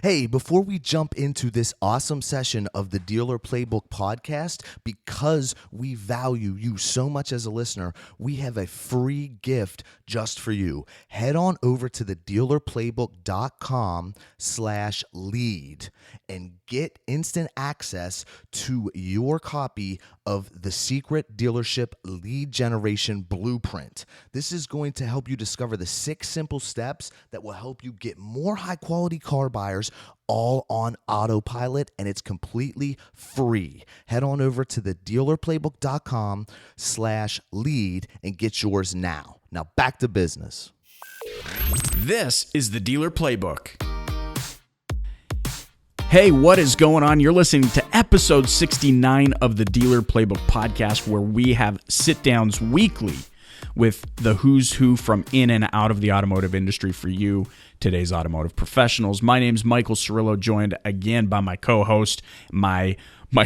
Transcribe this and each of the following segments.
Hey, before we jump into this awesome session of the Dealer Playbook Podcast, because we value you so much as a listener, we have a free gift just for you. Head on over to the dealerplaybook.com/lead and get instant access to your copy of the Secret Dealership Lead Generation Blueprint. This is going to help you discover the 6 simple steps that will help you get more high-quality car buyers all on autopilot, and it's completely free. Head on over to the dealerplaybook.com/lead and get yours now. Now back to business. This is the Dealer Playbook. Hey, what is going on? You're listening to episode 69 of the Dealer Playbook Podcast, where we have sit-downs weekly with the who's who from in and out of the automotive industry for you, today's automotive professionals. My name's Michael Cirillo, joined again by my co-host, my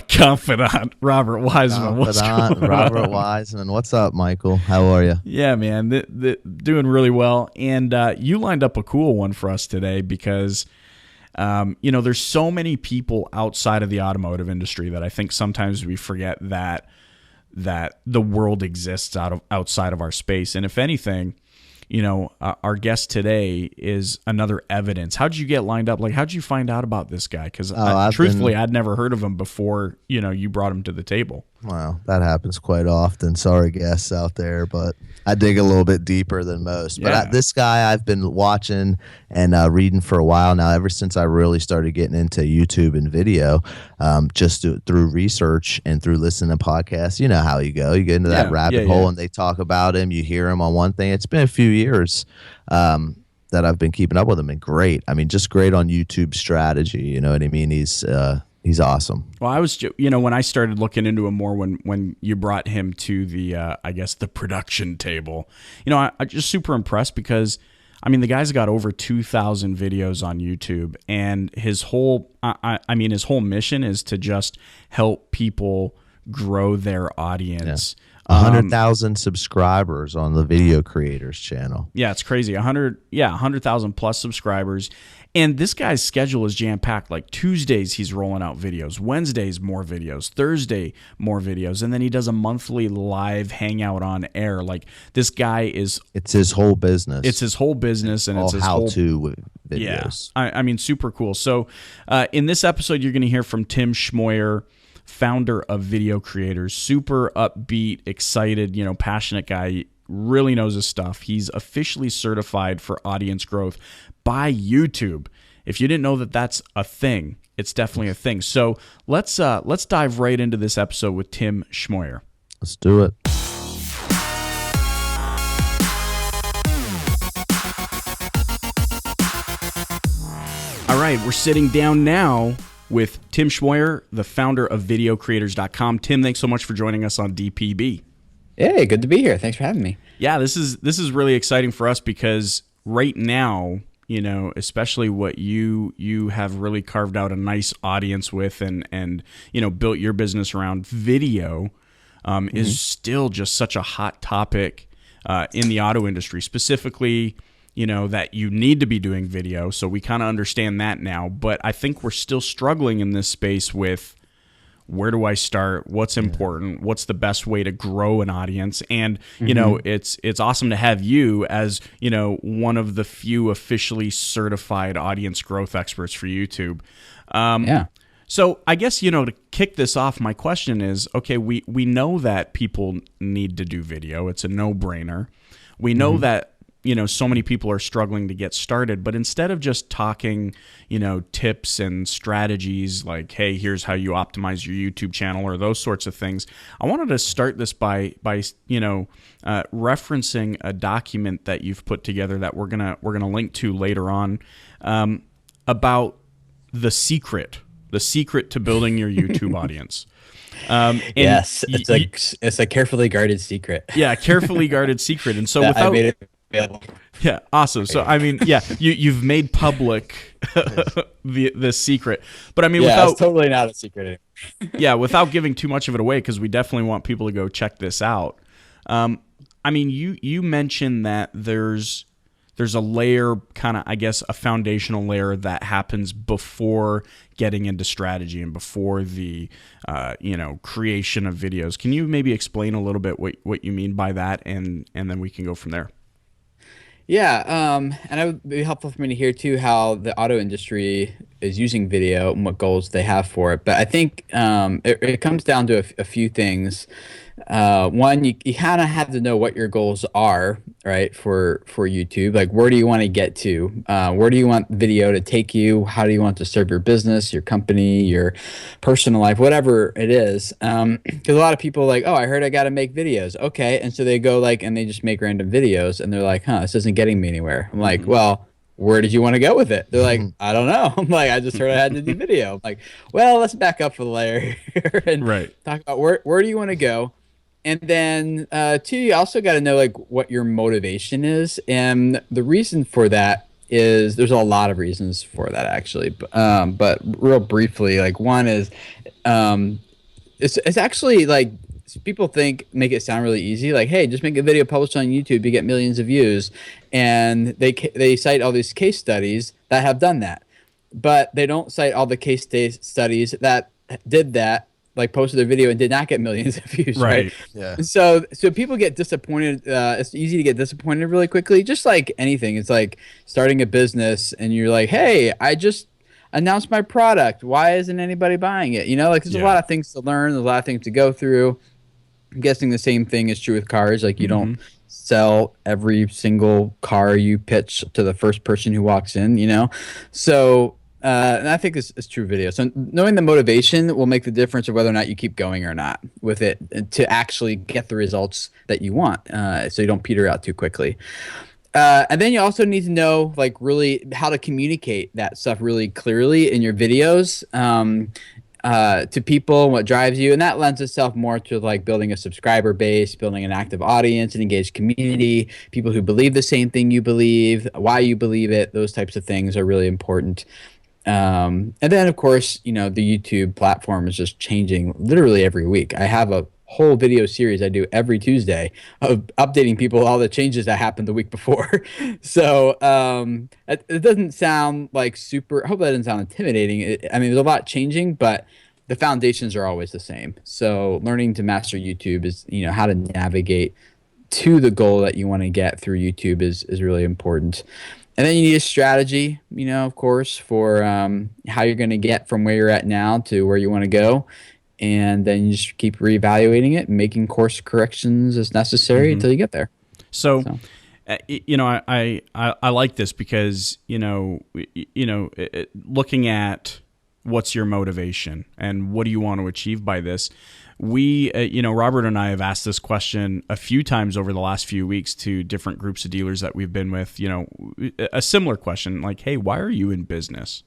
confidant, Robert Wiseman. Robert Wiseman. What's up, Michael? How are you? Yeah, man, doing really well. And you lined up a cool one for us today because, there's so many people outside of the automotive industry that I think sometimes we forget that the world exists outside of our space. And if anything, our guest today is another evidence. How'd you get lined up? Like, how'd you find out about this guy? Because truthfully, I'd never heard of him before, you brought him to the table. Wow, that happens quite often. Sorry, guests out there, but I dig a little bit deeper than most. Yeah. But this guy I've been watching and reading for a while now, ever since I really started getting into YouTube and video, just through research and through listening to podcasts. You know how you go. You get into that rabbit hole and they talk about him. You hear him on one thing. It's been a few years that I've been keeping up with him, and great. I mean, just great on YouTube strategy. You know what I mean? He's awesome. Well, I was, when I started looking into him more, when you brought him to the, the production table, I'm just super impressed because, the guy's got over 2,000 videos on YouTube, and his whole mission is to just help people grow their audience. Yeah. 100,000 subscribers on the Video Creators channel. Yeah, it's crazy. 100,000 plus subscribers. And this guy's schedule is jam-packed. Like Tuesdays, he's rolling out videos. Wednesdays, more videos. Thursday, more videos. And then he does a monthly live hangout on air. Like, this guy is... It's his whole business. It's his whole business. And it's his how-to videos. Yeah, super cool. So in this episode, you're going to hear from Tim Schmoyer, founder of Video Creators. Super upbeat, excited, passionate guy. Really knows his stuff. He's officially certified for audience growth by YouTube. If you didn't know that that's a thing, it's definitely a thing. So let's dive right into this episode with Tim Schmoyer. Let's do it. All right, we're sitting down now with Tim Schmoyer, the founder of VideoCreators.com. Tim, thanks so much for joining us on DPB. Hey, good to be here. Thanks for having me. Yeah, this is really exciting for us because right now, especially what you have really carved out a nice audience with and built your business around video is still just such a hot topic in the auto industry, specifically, that you need to be doing video. So we kind of understand that now, but I think we're still struggling in this space with where do I start? What's important? What's the best way to grow an audience? And, it's awesome to have you as, one of the few officially certified audience growth experts for YouTube. So I guess, to kick this off, my question is, okay, we know that people need to do video. It's a no-brainer. We know that, so many people are struggling to get started, but instead of just talking, tips and strategies like, hey, here's how you optimize your YouTube channel or those sorts of things, I wanted to start this by referencing a document that you've put together that we're gonna link to later on about the secret to building your YouTube audience. Yes, it's a carefully guarded secret. Yeah, carefully guarded secret. And so I made it available. Yeah, awesome. So you've made public the secret, but it's totally not a secret anymore. Without giving too much of it away, because we definitely want people to go check this out. You mentioned that there's there's a layer, kind of, I guess, a foundational layer that happens before getting into strategy and before the creation of videos. Can you maybe explain a little bit what you mean by that, and then we can go from there? Yeah, and it would be helpful for me to hear too how the auto industry is using video and what goals they have for it. But I think it comes down to a few things. One, you kind of have to know what your goals are, right, for YouTube. Like, where do you want to get to? Where do you want video to take you? How do you want to serve your business, your company, your personal life, whatever it is? Because a lot of people are like, oh, I heard I got to make videos. Okay. And so they go and they just make random videos, and they're like, this isn't getting me anywhere. I'm like, well, where did you want to go with it? They're like, I don't know. I'm like, I just heard I had to do video. I'm like, well, let's back up for the layer here and talk about where do you want to go? And then, two, you also got to know what your motivation is, and the reason for that is there's a lot of reasons for that actually. But real briefly, one is, it's actually people make it sound really easy. Like, hey, just make a video, publish on YouTube, you get millions of views, and they cite all these case studies that have done that, but they don't cite all the case studies that did that. Posted their video and did not get millions of views, right? Yeah. So people get disappointed. It's easy to get disappointed really quickly. Just like anything, it's like starting a business and you're like, hey, I just announced my product. Why isn't anybody buying it? There's a lot of things to learn. There's a lot of things to go through. I'm guessing the same thing is true with cars. You don't sell every single car you pitch to the first person who walks in, So... and I think this is true video. So knowing the motivation will make the difference of whether or not you keep going or not with it to actually get the results that you want, so you don't peter out too quickly. And then you also need to know really how to communicate that stuff really clearly in your videos to people and what drives you. And that lends itself more to building a subscriber base, building an active audience, an engaged community, people who believe the same thing you believe, why you believe it. Those types of things are really important. And then, of course, the YouTube platform is just changing literally every week. I have a whole video series I do every Tuesday of updating people all the changes that happened the week before. So it doesn't sound super. I hope that doesn't sound intimidating. There's a lot changing, but the foundations are always the same. So learning to master YouTube is, how to navigate to the goal that you want to get through YouTube is really important. And then you need a strategy, of course, for how you're going to get from where you're at now to where you want to go. And then you just keep reevaluating it and making course corrections as necessary until you get there. So. I like this because, looking at what's your motivation and what do you want to achieve by this, we, Robert and I have asked this question a few times over the last few weeks to different groups of dealers that we've been with, a similar question like, hey, why are you in business?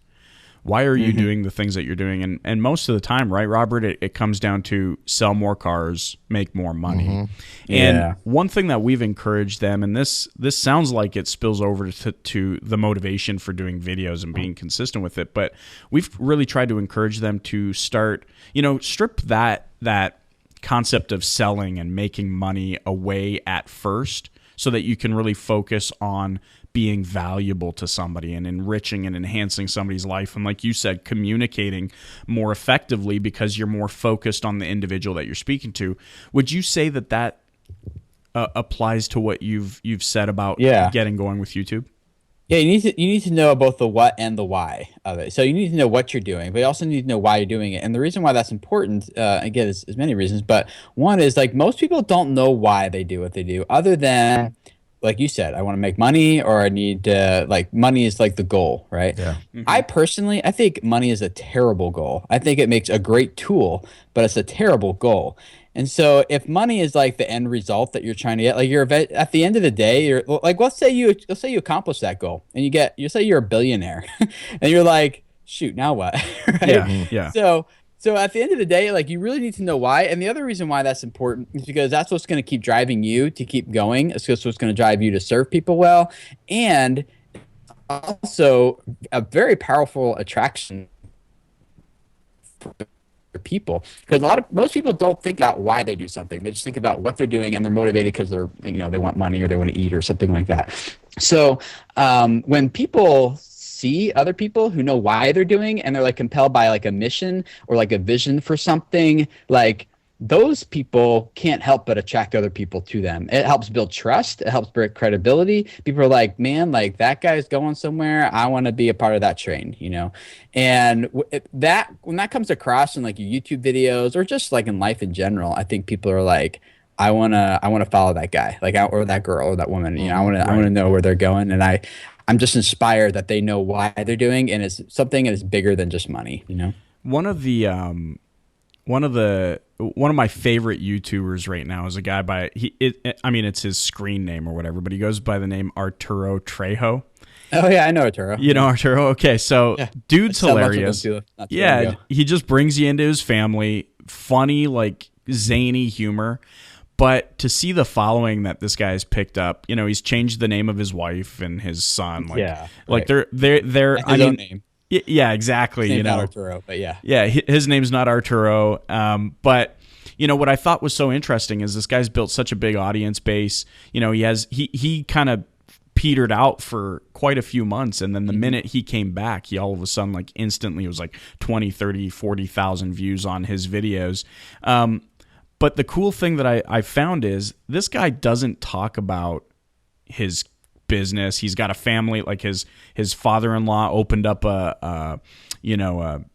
Why are you doing the things that you're doing? And most of the time, right, Robert, it comes down to sell more cars, make more money. And one thing that we've encouraged them, and this sounds like it spills over to the motivation for doing videos and being consistent with it, but we've really tried to encourage them to start, strip that concept of selling and making money away at first so that you can really focus on being valuable to somebody and enriching and enhancing somebody's life. And like you said, communicating more effectively because you're more focused on the individual that you're speaking to. Would you say that applies to what you've said about getting going with YouTube? Yeah, you need to know both the what and the why of it. So you need to know what you're doing, but you also need to know why you're doing it. And the reason why that's important, again, is many reasons, but one is most people don't know why they do what they do, other than, like you said, I want to make money, or I need money is the goal, right? Yeah. I think money is a terrible goal. I think it makes a great tool, but it's a terrible goal. And so if money is the end result that you're trying to get, you're at the end of the day, you're let's say you accomplish that goal and you say you're a billionaire and you're like, shoot, now what? Right? Yeah. So at the end of the day, you really need to know why. And the other reason why that's important is because that's what's going to keep driving you to keep going. It's just what's going to drive you to serve people well. And also a very powerful attraction for people, because most people don't think about why they do something. They just think about what they're doing, and they're motivated because they want money or they want to eat or something like that. So when people see other people who know why they're doing, and they're like compelled by like a mission or like a vision for something, like those people can't help but attract other people to them. It helps build trust. It helps build credibility. People are like, man, like that guy's going somewhere. I want to be a part of that train, you know? And that when that comes across in like your YouTube videos or just like in life in general, I think people are like, I wanna follow that guy, like or that girl or that woman. You know, I wanna know where they're going, and I'm just inspired that they know why they're doing, and it's something that is bigger than just money. You know, One of the one of my favorite YouTubers right now is a guy I mean, it's his screen name or whatever, but he goes by the name Arturo Trejo. Oh yeah, I know Arturo. You know Arturo? Okay, so dude's hilarious. Yeah, he just brings you into his family, funny, like zany humor. But to see the following that this guy's picked up, you know, he's changed the name of his wife and his son. Like, they're his own name. Yeah, exactly. His you know, not Arturo, but yeah, his name's not Arturo. But you know what I thought was so interesting is this guy's built such a big audience base. You know, he kind of petered out for quite a few months, and then the minute he came back, he all of a sudden like instantly was like 20, 30, 40,000 views on his videos. But the cool thing that I found is this guy doesn't talk about his business. He's got a family, like his father-in-law opened up a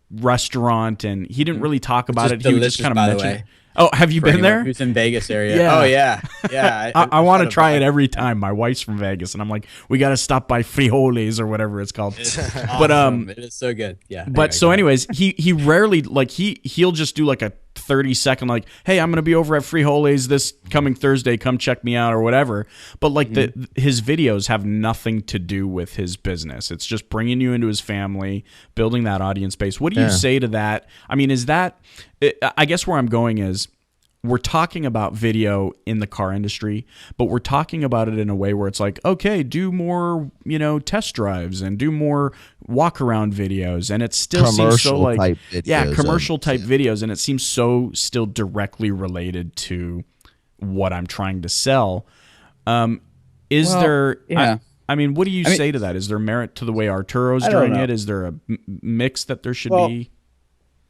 restaurant, and he didn't really talk about it. He would just kind of mention. Oh, have you been there? Who's in Vegas area? Yeah. Oh yeah, yeah. I want to try it every time. My wife's from Vegas, and I'm like, we got to stop by Frijoles or whatever it's called. But it is so good. Yeah. But so, anyways, he rarely like he'll just do like a 30-second like, hey, I'm gonna be over at Frijoles this coming Thursday. Come check me out or whatever. But like his videos have nothing to do with his business. It's just bringing you into his family, building that audience base. What do you say to that? I mean, is that? I guess where I'm going is we're talking about video in the car industry, but we're talking about it in a way where it's like, okay, do more, you know, test drives and do more walk around videos. And it still seems so like, commercial type videos. And it seems so still directly related to what I'm trying to sell. I mean, what do you say to that? Is there merit to the way Arturo's doing it? Is there a mix that there should be?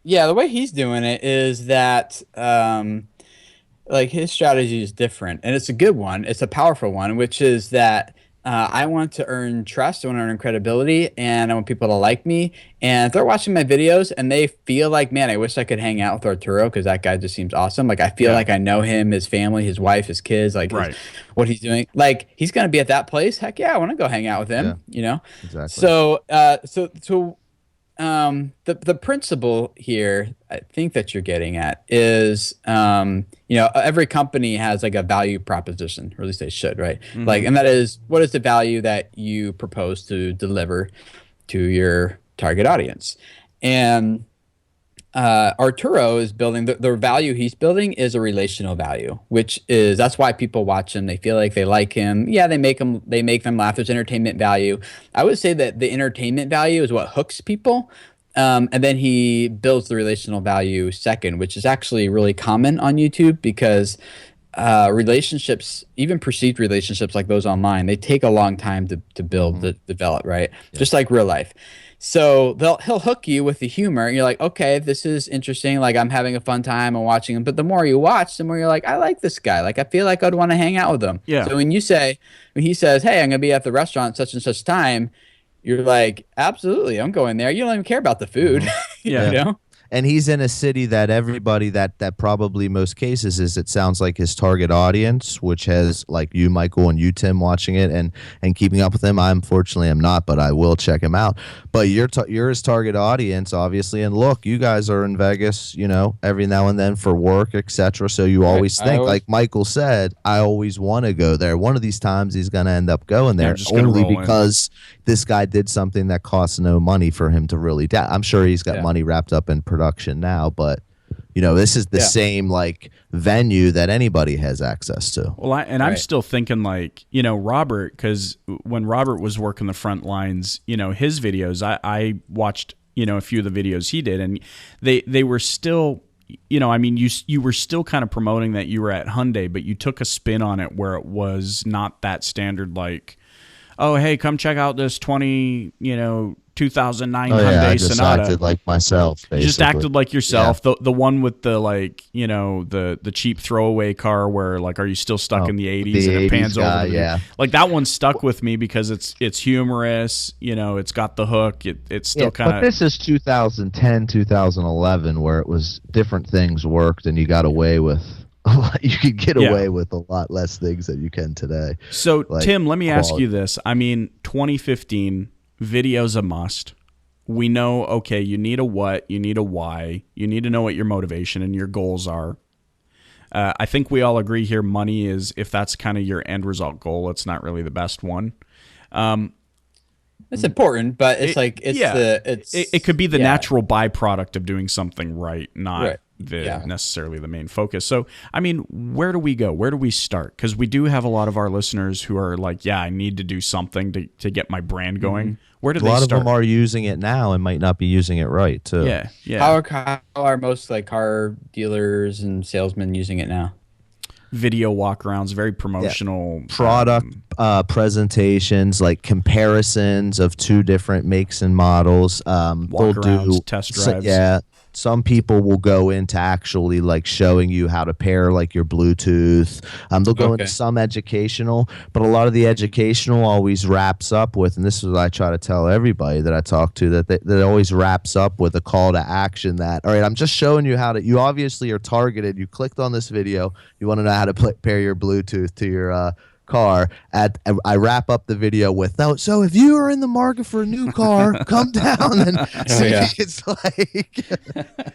Yeah, the way he's doing it is that like his strategy is different, and it's a good one. It's a powerful one, which is that I want to earn trust, I want to earn credibility, and I want people to like me. And if they're watching my videos and they feel like, man, I wish I could hang out with Arturo because that guy just seems awesome. Like I feel like I know him, his family, his wife, his kids, like what he's doing. Like he's gonna be at that place. Heck yeah, I want to go hang out with him. Yeah. You know, exactly. So the principle here, I think that you're getting at is, you know, every company has like a value proposition, or at least they should, right? Like, and that is, what is the value that you propose to deliver to your target audience? And Arturo is building the value he's building is a relational value, which is that's why people watch him. They feel like they like him. Yeah, they make them laugh. There's entertainment value. I would say that the entertainment value is what hooks people. And then he builds the relational value second, which is actually really common on YouTube because relationships, even perceived relationships like those online, they take a long time to build, to develop, right? Yeah. Just like real life. So he'll hook you with the humor, and you're like, okay, this is interesting. Like I'm having a fun time and watching him. But the more you watch, the more you're like, I like this guy. Like I feel like I'd want to hang out with him. Yeah. So when he says, hey, I'm gonna be at the restaurant such and such time, you're like, absolutely, I'm going there. You don't even care about the food. You know? And he's in a city that everybody that probably most cases is, it sounds like his target audience, which has like you, Michael, and you, Tim, watching it and keeping up with him. I unfortunately am not, but I will check him out. But you're his target audience, obviously. And look, you guys are in Vegas, you know, every now and then for work, etc. So you always think, like Michael said, I always want to go there. One of these times he's going to end up going there, only because this guy did something that costs no money for him to really. I'm sure he's got money wrapped up in production now, but you know, this is the same like venue that anybody has access to. Well, I'm still thinking like, you know, Robert, because when Robert was working the front lines, you know, his videos, I watched, you know, a few of the videos he did, and they were still, you know, I mean, you were still kind of promoting that you were at Hyundai, but you took a spin on it where it was not that standard, like, oh, hey, come check out this 2009 Oh yeah, Hyundai I just Sonata. acted like myself. Basically. You just acted like yourself. The one with the the cheap throwaway car where like, are you still stuck in the 80s and it pans over to the like that one stuck with me because it's humorous, it's got the hook, it's still kind of. But this is 2010, 2011 where it was different things worked and you got away with you could get away with a lot less things than you can today. So like Tim, let me quality. ask you this. I mean, 2015, video's a must. We know, okay, you need a what, you need a why, you need to know what your motivation and your goals are. I think we all agree here money is, if that's kind of your end result goal, it's not really the best one. It's important, but it could be the natural byproduct of doing something right, not necessarily the main focus. So, I mean, where do we go? Where do we start? Because we do have a lot of our listeners who are like, yeah, I need to do something to get my brand going. Mm-hmm. Where do they start? A lot of them are using it now and might not be using it right, too. Yeah. How are most like car dealers and salesmen using it now? Video walkarounds, very promotional. Product presentations, like comparisons of two different makes and models. Walkarounds, test drives. Some people will go into actually like showing you how to pair like your Bluetooth. They'll go into some educational, but a lot of the educational always wraps up with, and this is what I try to tell everybody that I talk to, that it always wraps up with a call to action that, all right, I'm just showing you how to, you obviously are targeted. You clicked on this video. You want to know how to pair your Bluetooth to your car. I wrap up the video with, so if you are in the market for a new car, come down and see. It's like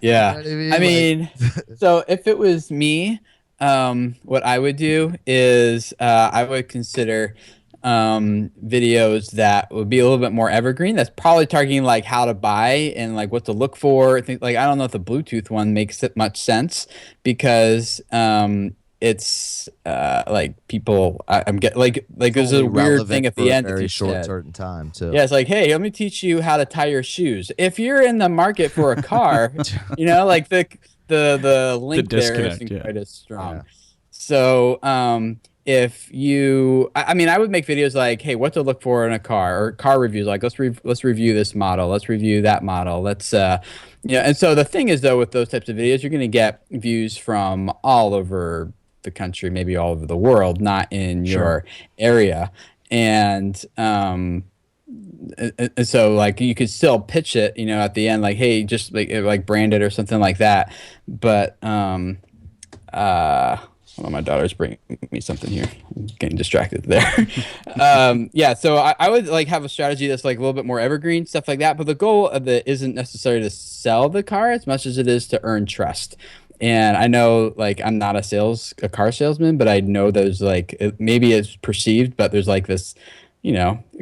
I mean, so if it was me, what I would do is I would consider videos that would be a little bit more evergreen. That's probably targeting like how to buy and like what to look for. I don't know if the Bluetooth one makes it much sense because it's like people I'm getting like there's a weird thing at the end. Very short certain time too. Yeah, it's like, hey, let me teach you how to tie your shoes. If you're in the market for a car, like the link there isn't quite as strong. Yeah. So if you, I would make videos like, hey, what to look for in a car, or car reviews, like let's review this model, let's review that model, let's and so the thing is though, with those types of videos, you're going to get views from all over the country, maybe all over the world, not in your area. And so like you could still pitch it, at the end, like, hey, just like brand it or something like that. But hold on, my daughter's bringing me something here. I'm getting distracted there. So I would like have a strategy that's like a little bit more evergreen, stuff like that. But the goal of it isn't necessarily to sell the car as much as it is to earn trust. And I know, like, I'm not a car salesman, but I know there's like, maybe it's perceived, but there's like this,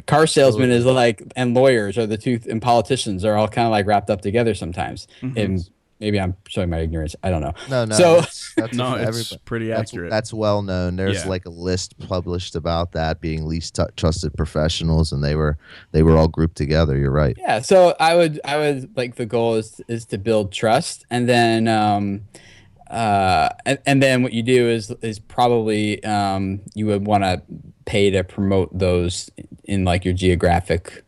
car salesman is like, and lawyers are the two, and politicians are all kind of like wrapped up together sometimes. Mm-hmm. And maybe I'm showing my ignorance. I don't know. No. So it's pretty accurate. That's well known. There's like a list published about that being least trusted professionals, and they were all grouped together. You're right. Yeah. So I would like, the goal is to build trust, and then and then what you do is probably you would want to pay to promote those in like your geographical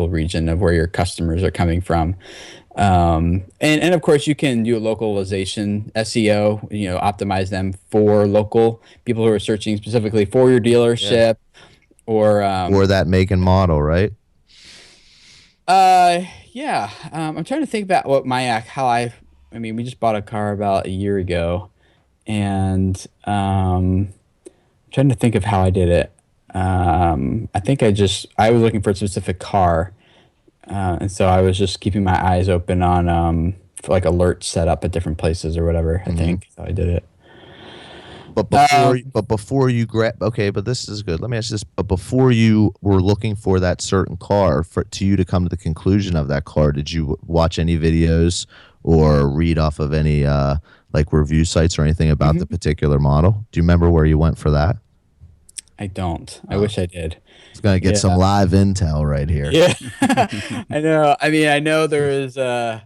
region of where your customers are coming from. And of course you can do a localization SEO, optimize them for local people who are searching specifically for your dealership or that make and model, right? I'm trying to think about what we just bought a car about a year ago, and I'm trying to think of how I did it. I think I was looking for a specific car. And so I was just keeping my eyes open on for like alerts set up at different places or whatever. I think so I did it. But before you grab, okay, but this is good. Let me ask you this: but before you were looking for that certain car, to you to come to the conclusion of that car, did you watch any videos or read off of any like review sites or anything about the particular model? Do you remember where you went for that? I don't. I wish I did. It's going to get some live intel right here. Yeah, I know. I mean, I know there is. I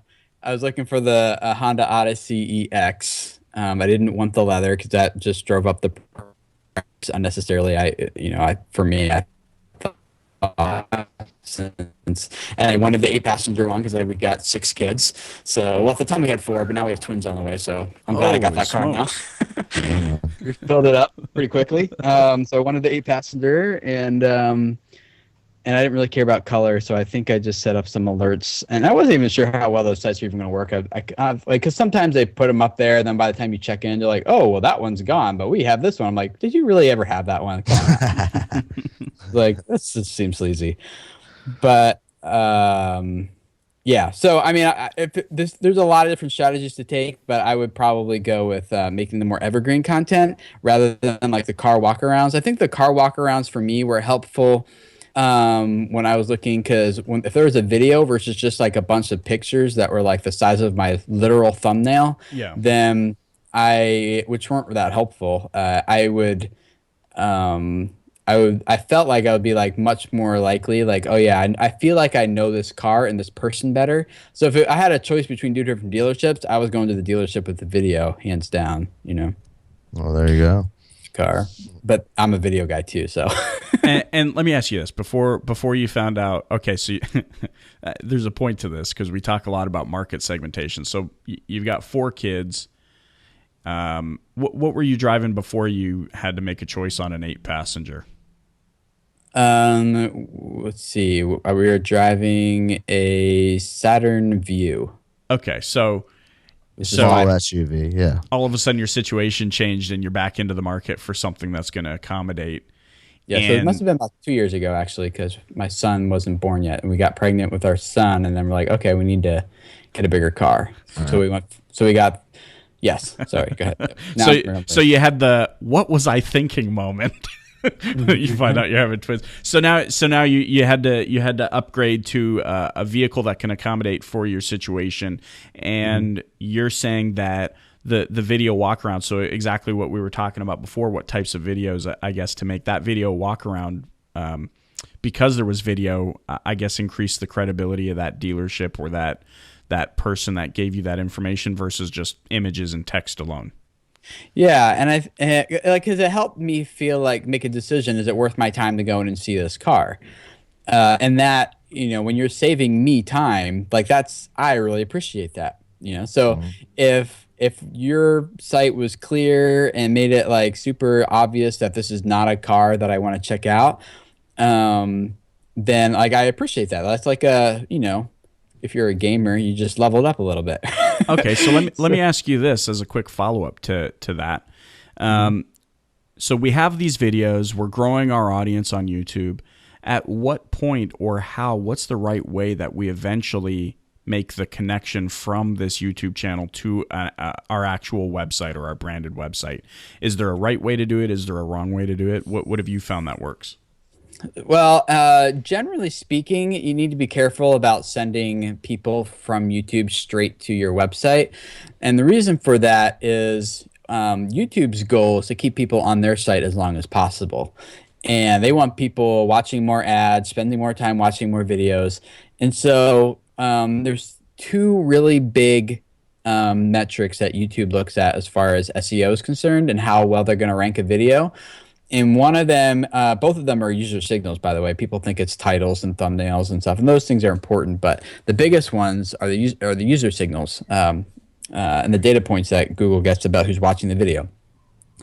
was looking for the Honda Odyssey EX. I didn't want the leather because that just drove up the price unnecessarily. For me, I and I wanted the 8-passenger one because we got 6 kids. So, well, at the time we had 4, but now we have twins on the way. So I'm glad I got Holy that car now. Yeah. We filled it up pretty quickly. So I wanted the 8-passenger, and I didn't really care about color, so I think I just set up some alerts. And I wasn't even sure how well those sites are even going to work. Like, because sometimes they put them up there, and then by the time you check in, they're like, "Oh, well, that one's gone, but we have this one." I'm like, "Did you really ever have that one?" Like, this just seems sleazy. But yeah. So I mean, there's a lot of different strategies to take, but I would probably go with making the more evergreen content rather than like the car walkarounds. I think the car walkarounds for me were helpful when I was looking, because if there was a video versus just like a bunch of pictures that were like the size of my literal thumbnail, Yeah. then which weren't that helpful. I felt like I would be like much more likely, like, oh yeah, I feel like I know this car and this person better. So if I had a choice between 2 different dealerships, I was going to the dealership with the video, hands down. Well, there you go. Car. But I'm a video guy too, so. and let me ask you this before you found out. Okay, so there's a point to this because we talk a lot about market segmentation. So you've got 4 kids. What were you driving before you had to make a choice on an 8-passenger? Let's see. We were driving a Saturn View. Okay, so Small SUV, yeah. all of a sudden your situation changed and you're back into the market for something that's going to accommodate. Yeah, so it must have been about 2 years ago, actually, because my son wasn't born yet, and we got pregnant with our son, and then we're like, okay, we need to get a bigger car. So we got. Yes, sorry, go ahead. So you had the "what was I thinking" moment. You find out you're having twins. So now you had to upgrade to a vehicle that can accommodate for your situation, and you're saying that the video walk around. So exactly what we were talking about before. What types of videos, I guess, to make that video walk around, because there was video, I guess, increased the credibility of that dealership or that person that gave you that information versus just images and text alone. Yeah, and because it helped me feel like make a decision: is it worth my time to go in and see this car? And that, when you're saving me time, like I really appreciate that. So if your site was clear and made it like super obvious that this is not a car that I want to check out, then like I appreciate that. That's like if you're a gamer, you just leveled up a little bit. Okay, so let me ask you this as a quick follow-up to that. So we have these videos. We're growing our audience on YouTube. At what point or what's the right way that we eventually make the connection from this YouTube channel to our actual website or our branded website? Is there a right way to do it? Is there a wrong way to do it? What have you found that works? Well, generally speaking, you need to be careful about sending people from YouTube straight to your website. And the reason for that is YouTube's goal is to keep people on their site as long as possible. And they want people watching more ads, spending more time watching more videos. And so there's 2 really big metrics that YouTube looks at as far as SEO is concerned and how well they're going to rank a video. And one of them, both of them are user signals, by the way. People think it's titles and thumbnails and stuff, and those things are important. But the biggest ones are the user signals and the data points that Google gets about who's watching the video.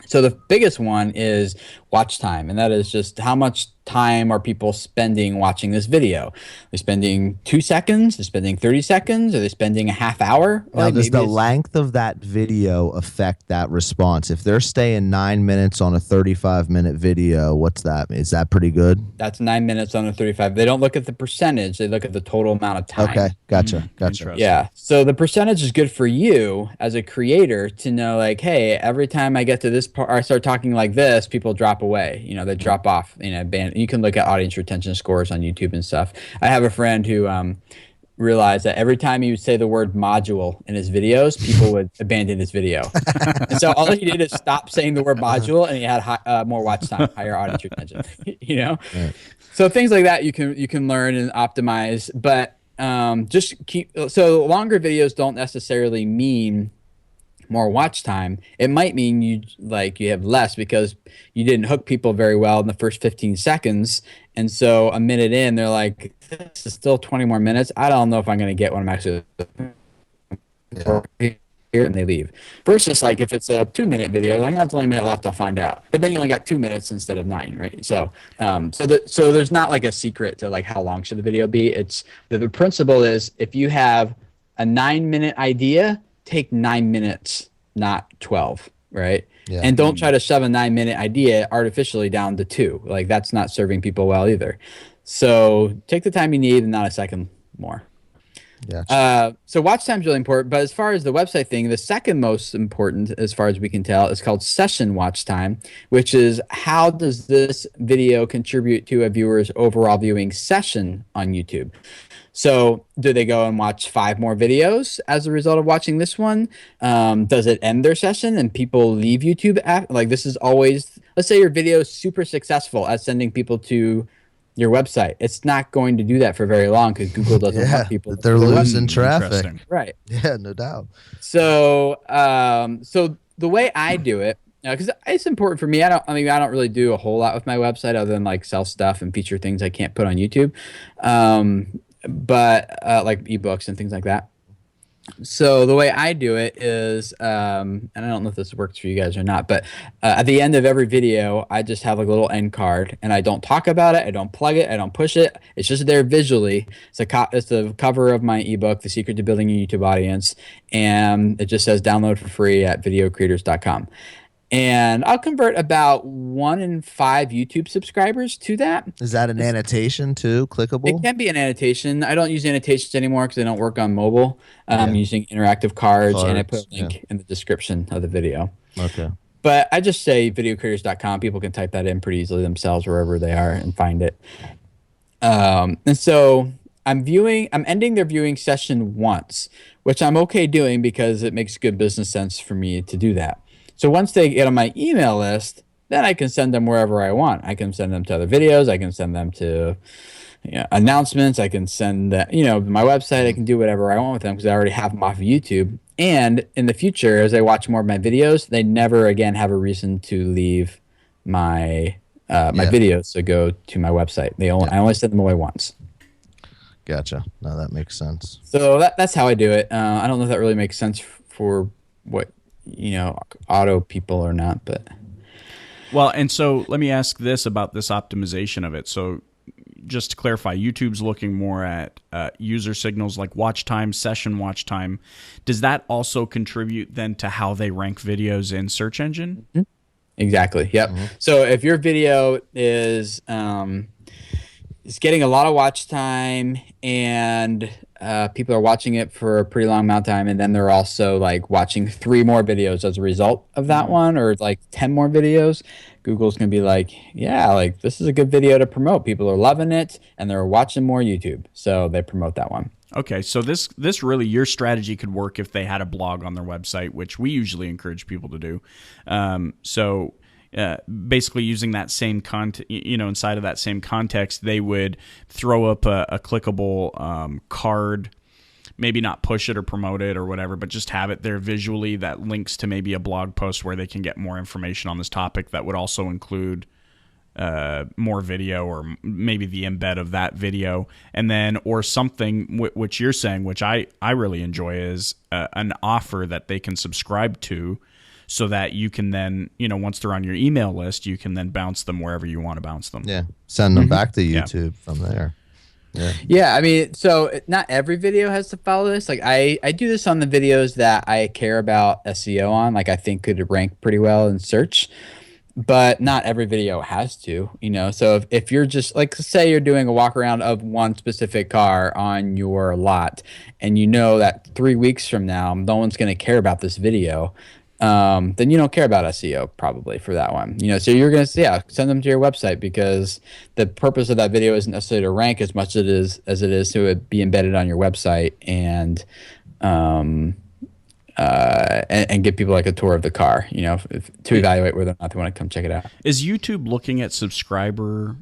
So the biggest one is watch time, and that is just how much time are people spending watching this video. They're spending 2 seconds, they're spending 30 seconds, are they spending a half hour? Now, does the length of that video affect that response? If they're staying 9 minutes on a 35-minute video, what's that? Is that pretty good? That's 9 minutes on a 35. They don't look at the percentage, they look at the total amount of time. Okay, gotcha. Yeah, so the percentage is good for you as a creator to know, like, hey, every time I get to this part, I start talking like this, people drop away. They drop off. You can look at audience retention scores on YouTube and stuff. I have a friend who realized that every time he would say the word module in his videos, people would abandon his video. And so all he did is stop saying the word module, and he had more watch time, higher audience retention. Right. So things like that you can learn and optimize, but just keep. So longer videos don't necessarily mean more watch time, it might mean you have less because you didn't hook people very well in the first 15 seconds. And so a minute in, they're like, this is still 20 more minutes. I don't know if I'm going to get what I'm actually here, and they leave. Versus like if it's a 2-minute video, like that's only a minute left, I'll find out. But then you only got 2 minutes instead of 9, right? So so there's not like a secret to like how long should the video be. It's the principle is if you have a 9-minute idea, take 9 minutes, not 12, right? Yeah. And don't try to shove a 9-minute idea artificially down to 2. Like that's not serving people well either. So take the time you need and not a second more. Gotcha. So watch time is really important, but as far as the website thing, the second most important, as far as we can tell, is called session watch time, which is how does this video contribute to a viewer's overall viewing session on YouTube? So do they go and watch 5 more videos as a result of watching this one? Does it end their session and people leave YouTube? Like this is always, let's say your video is super successful at sending people to your website. It's not going to do that for very long because Google doesn't want people. They're losing traffic. Right. Yeah, no doubt. So, so the way I do it, because it's important for me. I don't really do a whole lot with my website other than like sell stuff and feature things I can't put on YouTube, but like ebooks and things like that. So the way I do it is, and I don't know if this works for you guys or not, but at the end of every video, I just have like a little end card, and I don't talk about it, I don't plug it, I don't push it. It's just there visually. It's the cover of my ebook, The Secret to Building a YouTube Audience, and it just says download for free at videocreators.com. And I'll convert about 1 in 5 YouTube subscribers to that. Is that an annotation too? Clickable? It can be an annotation. I don't use annotations anymore because they don't work on mobile. I'm using interactive cards, and I put a link in the description of the video. Okay. But I just say videocreators.com. People can type that in pretty easily themselves wherever they are and find it. And so I'm ending their viewing session once, which I'm okay doing because it makes good business sense for me to do that. So once they get on my email list, then I can send them wherever I want. I can send them to other videos. I can send them to announcements. I can send that, my website. I can do whatever I want with them because I already have them off of YouTube. And in the future, as I watch more of my videos, they never again have a reason to leave my videos to go to my website. I only send them away once. Gotcha. No, that makes sense. So that's how I do it. I don't know if that really makes sense for what auto people or not, but well, and so let me ask this about this optimization of it. So just to clarify, YouTube's looking more at user signals like watch time, session watch time. Does that also contribute then to how they rank videos in search engine? Mm-hmm. Exactly. Yep. Mm-hmm. So if your video is getting a lot of watch time and people are watching it for a pretty long amount of time, and then they're also like watching 3 more videos as a result of that one, or like 10 more videos, Google's gonna be like, yeah, like this is a good video to promote. People are loving it and they're watching more YouTube, so they promote that one. Okay, so this really, your strategy could work if they had a blog on their website, which we usually encourage people to do. Basically using that same content, inside of that same context, they would throw up a clickable card, maybe not push it or promote it or whatever, but just have it there visually that links to maybe a blog post where they can get more information on this topic that would also include more video, or maybe the embed of that video, and then or something which you're saying, which I really enjoy, is an offer that they can subscribe to, so that you can then, once they're on your email list, you can then bounce them wherever you want to bounce them. Yeah, send them back to YouTube from there. Yeah, I mean, so not every video has to follow this. Like I do this on the videos that I care about SEO on, like I think could rank pretty well in search, but not every video has to, So if you're just like, say you're doing a walk around of one specific car on your lot, and that 3 weeks from now, no one's going to care about this video, then you don't care about SEO probably for that one. So you're going to send them to your website, because the purpose of that video isn't necessarily to rank as much as it is to be embedded on your website and give people like a tour of the car, to evaluate whether or not they want to come check it out. Is YouTube looking at subscriber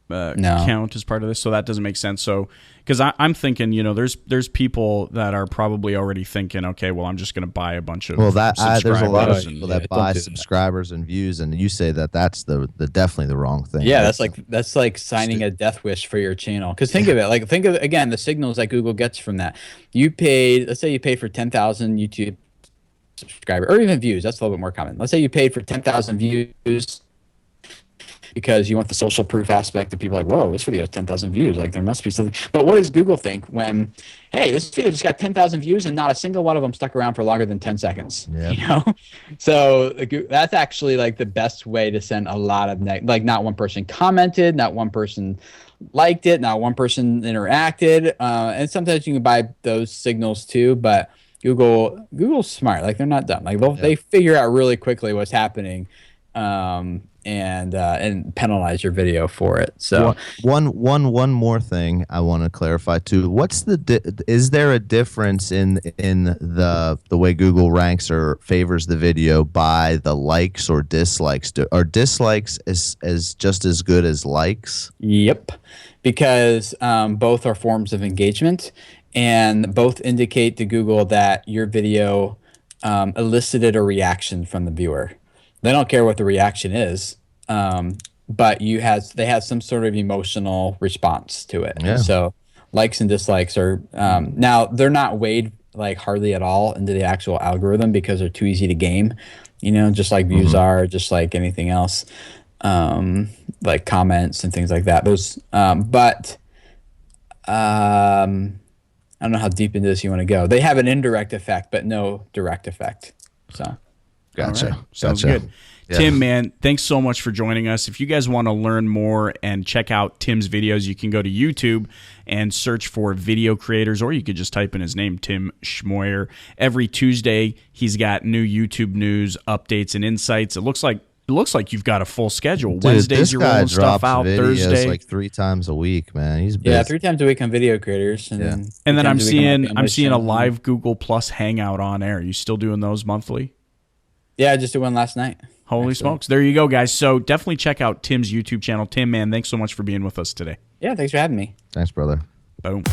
No. count as part of this, so that doesn't make sense. So, because I'm thinking, there's people that are probably already thinking, okay, well, I'm just going to buy a bunch of there's a lot of subscribers people and- that buy don't do that. subscribers and views, and you say that's the definitely the wrong thing. Yeah, right? that's like signing a death wish for your channel. Because think of it, think of again the signals that Google gets from that. Let's say you paid for 10,000 YouTube subscribers, or even views. That's a little bit more common. Let's say you paid for 10,000 views because you want the social proof aspect of people like, whoa, this video has 10,000 views. Like there must be something. But what does Google think when, hey, this video just got 10,000 views and not a single one of them stuck around for longer than 10 seconds? Yeah. So that's actually like the best way to send a lot of like not one person commented, not one person liked it, not one person interacted. And sometimes you can buy those signals too, but Google's smart. Like they're not dumb. Like they figure out really quickly what's happening. And penalize your video for it. So one more thing I want to clarify too. What's is there a difference in the way Google ranks or favors the video by the likes or dislikes? Are dislikes as just as good as likes? Yep, because both are forms of engagement, and both indicate to Google that your video elicited a reaction from the viewer. They don't care what the reaction is, but they have some sort of emotional response to it. Yeah. And so likes and dislikes are now they're not weighed like hardly at all into the actual algorithm because they're too easy to game, just like views are, just like anything else, like comments and things like that. Those, but I don't know how deep into this you want to go. They have an indirect effect, but no direct effect. So. Gotcha. All right. Sounds Gotcha. good. Yeah. Tim, man, thanks so much for joining us. If you guys want to learn more and check out Tim's videos, you can go to YouTube and search for video creators, or you could just type in his name, Tim Schmoyer. Every Tuesday, he's got new YouTube news, updates, and insights. It looks like you've got a full schedule. Dude, Wednesdays, you're rolling stuff out. Videos Thursday, like 3 times a week, man. He's busy. Yeah, 3 times a week on video creators, and and then I'm seeing a channel. live Google Plus Hangout on air. You still doing those monthly? Yeah, I just did one last night. Holy smokes. There you go, guys. So definitely check out Tim's YouTube channel. Tim, man, thanks so much for being with us today. Yeah, thanks for having me. Thanks, brother. Boom.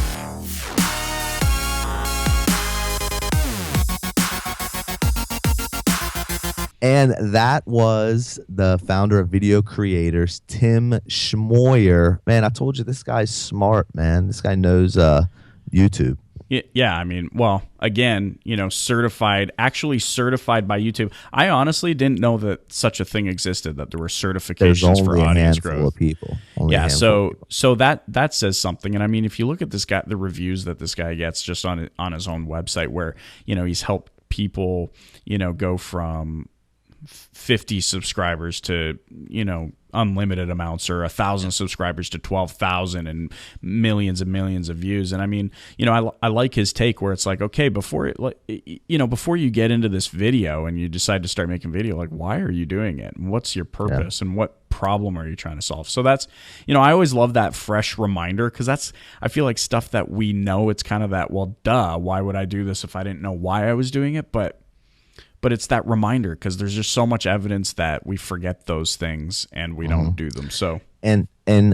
And that was the founder of Video Creators, Tim Schmoyer. Man, I told you this guy's smart, man. This guy knows YouTube. Yeah, I mean, well, again, certified by YouTube. I honestly didn't know that such a thing existed, that there were certifications for audience growth. Of people. Yeah, so that says something. And I mean, if you look at this guy, the reviews that this guy gets just on his own website, where he's helped people go from 50 subscribers to unlimited amounts, or 1,000 subscribers to 12,000, and millions of views. And I mean, I like his take where it's like, okay, before you get into this video and you decide to start making video, like, why are you doing it? And what's your purpose? And what problem are you trying to solve? So that's, I always love that fresh reminder, because I feel like stuff that we know, it's kind of that, well, duh, why would I do this if I didn't know why I was doing it? But it's that reminder, because there's just so much evidence that we forget those things and we don't do them. So and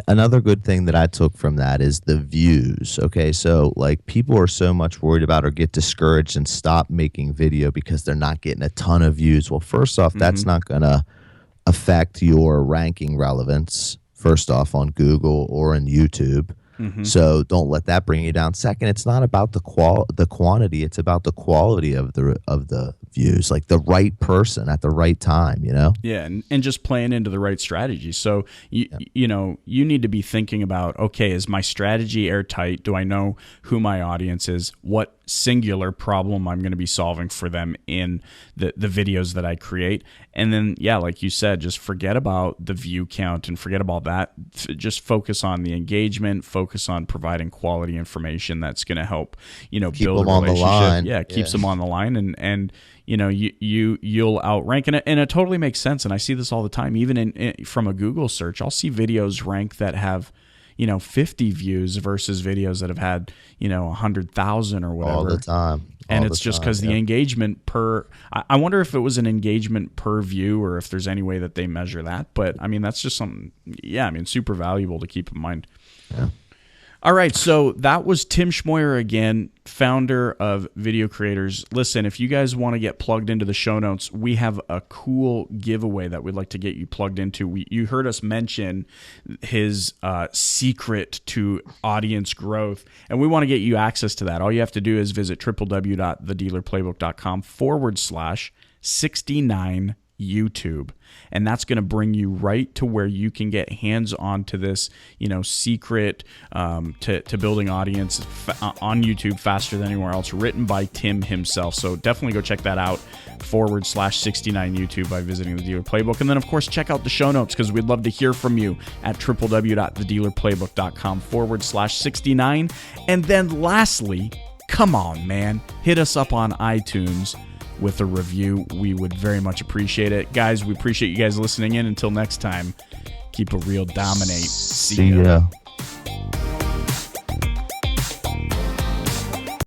another good thing that I took from that is the views. Okay, so like people are so much worried about or get discouraged and stop making video because they're not getting a ton of views. Well, first off, that's not gonna affect your ranking relevance. First off, on Google or in YouTube. So don't let that bring you down. Second, it's not about the quantity; it's about the quality of the views, like the right person at the right time. Yeah, and just playing into the right strategy. So you need to be thinking about, okay, is my strategy airtight? Do I know who my audience is? What singular problem I'm going to be solving for them in the videos that I create? And then, yeah, like you said, just forget about the view count and forget about that. Just focus on the engagement, focus on providing quality information that's going to help, keep build them a on the relationship. line. Yeah, keeps them on the line, and you'll outrank, and it totally makes sense. And I see this all the time, even from a Google search. I'll see videos rank that have 50 views versus videos that have had 100,000 or whatever all the time. And it's just because the engagement per, I wonder if it was an engagement per view or if there's any way that they measure that. But I mean, that's just something, super valuable to keep in mind. Yeah. All right. So that was Tim Schmoyer again, founder of Video Creators. Listen, if you guys want to get plugged into the show notes, we have a cool giveaway that we'd like to get you plugged into. You heard us mention his secret to audience growth, and we want to get you access to that. All you have to do is visit www.thedealerplaybook.com/69 YouTube, and that's going to bring you right to where you can get hands on to this secret to building audience on YouTube faster than anywhere else, written by Tim himself. So definitely go check that out /69 YouTube by visiting the Dealer Playbook. And then of course check out the show notes, because we'd love to hear from you at www.thedealerplaybook.com/69. And then lastly, come on man, hit us up on iTunes with a review. We would very much appreciate it. Guys, we appreciate you guys listening in. Until next time, keep it real, dominate. See ya.